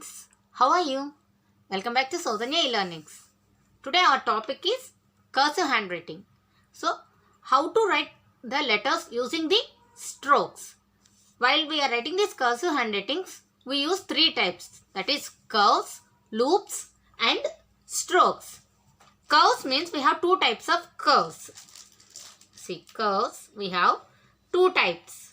students, how are you? Welcome back to Saujanya e-learnings. Today our topic is cursive handwriting. So, how to write the letters using the strokes. While we are writing these cursive handwritings, we use three types, that is curves, loops and strokes. Curves means we have two types of curves. See, curves we have two types.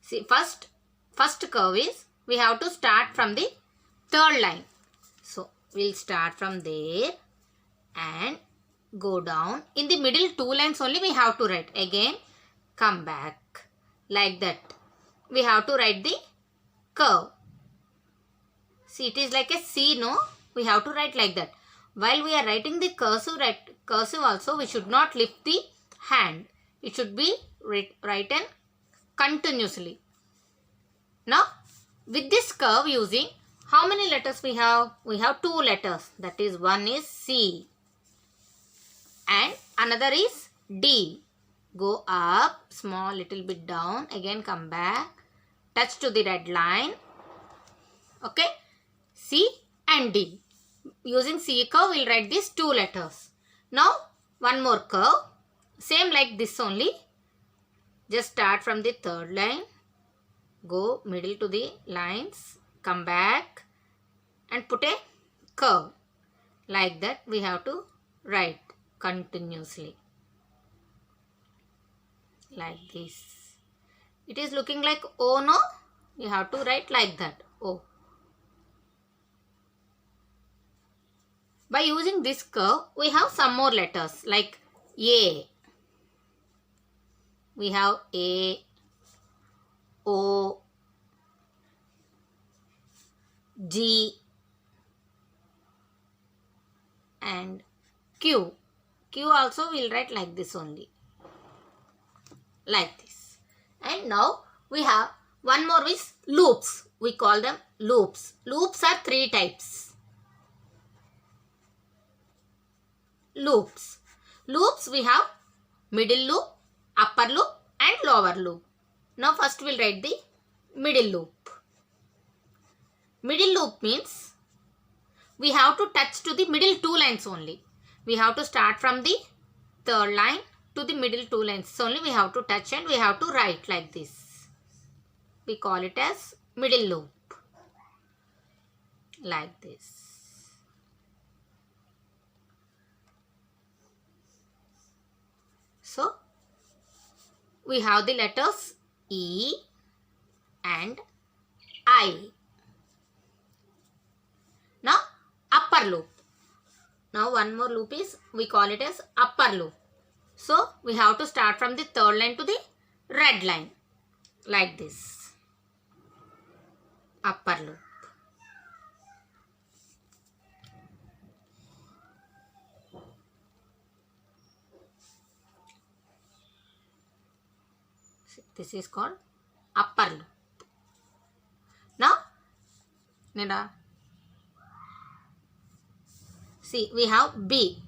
See, first curve is we have to start from the third line. So, we'll start from there and go down. In the middle two lines only we have to write. Again, come back. Like that. We have to write the curve. See, it is like a C, no? We have to write like that. While we are writing the cursive also, we should not lift the hand. It should be written continuously. Now, with this curve using, how many letters we have? We have two letters. That is, one is C and another is D. Go up, small little bit down, again come back, touch to the red line. Okay, C and D. Using C curve, we will write these two letters. Now, one more curve, same like this only. Just start from the third line, go middle to the lines, come back and put a curve. Like that we have to write continuously. Like this. It is looking like O, no? You have to write like that, O. By using this curve, we have some more letters like A. We have A, O, G and Q. Q also we will write like this only. Like this. And now we have one more is loops. We call them loops. Loops are three types. Loops. Loops we have middle loop, upper loop and lower loop. Now first we will write the middle loop. Middle loop means we have to touch to the middle two lines only. We have to start from the third line to the middle two lines. So only we have to touch and we have to write like this. We call it as middle loop. Like this. So, we have the letters E and I. Now, upper loop. Now, one more loop is, we call it as upper loop. So, we have to start from the third line to the red line. Like this. Upper loop. This is called upper loop. Now, see, we have B.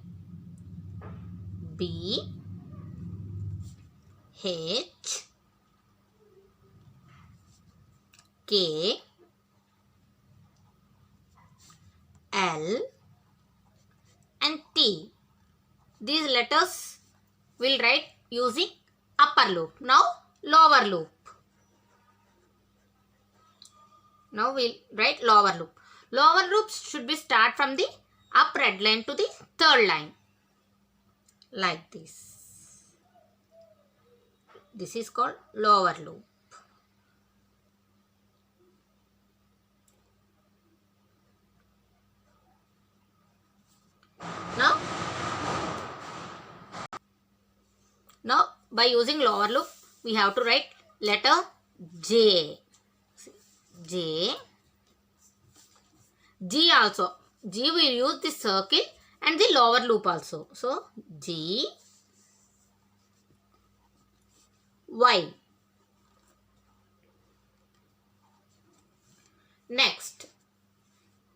B, H, K, L and T. These letters we'll write using upper loop. Now, lower loop. Now we'll write lower loop. Lower loops should be start from the up red line to the third line. Like this. This is called lower loop. Now by using lower loop, we have to write letter J. J. G also. G will use the circle and the lower loop also. So, G, Y. Next,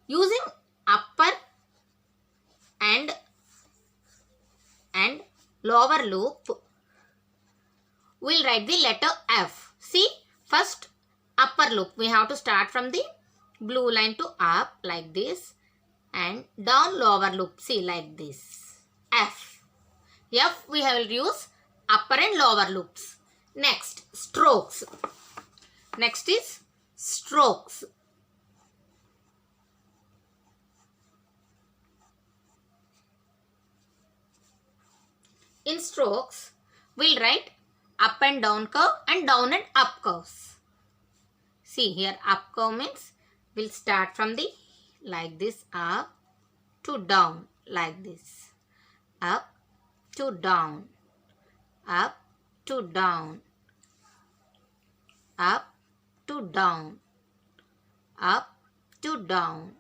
using upper and lower loop, we'll write the letter F. See, first upper loop. We have to start from the blue line to up like this. And down lower loop. See, like this. F. F we will use upper and lower loops. Next, strokes. Next is strokes. In strokes, we'll write up and down curve and down and up curves. See here, up curve means we'll start from the like this up to down like this. Up to down. Up to down. Up to down. Up to down.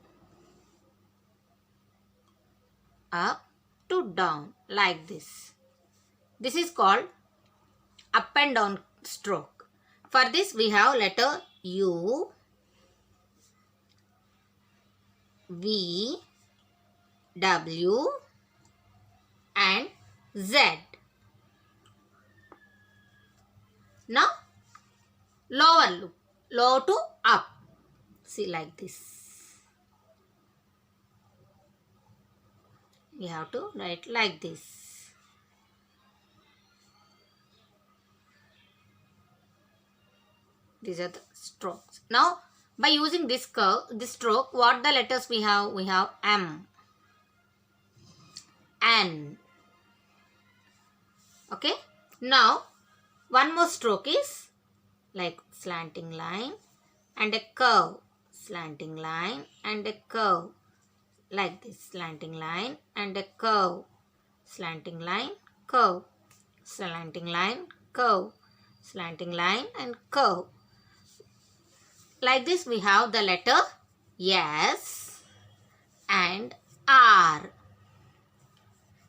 Up to down like this. This is called up and down stroke. For this we have letter U, V, W and Z. Now lower loop, low to up. See, like this. We have to write like this. These are the strokes. Now, by using this curve, this stroke, what the letters we have? We have M, N. Okay. Now, one more stroke is like slanting line and a curve. Slanting line and a curve. Like this. Slanting line and a curve. Slanting line, curve. Slanting line, curve. Slanting line and curve. Like this we have the letter S and R.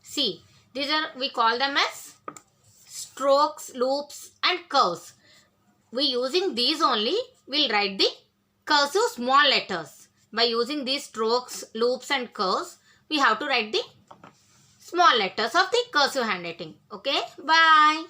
See, these are, we call them as strokes, loops and curves. We using these only, we'll write the cursive small letters. By using these strokes, loops and curves, we have to write the small letters of the cursive handwriting. Okay, bye.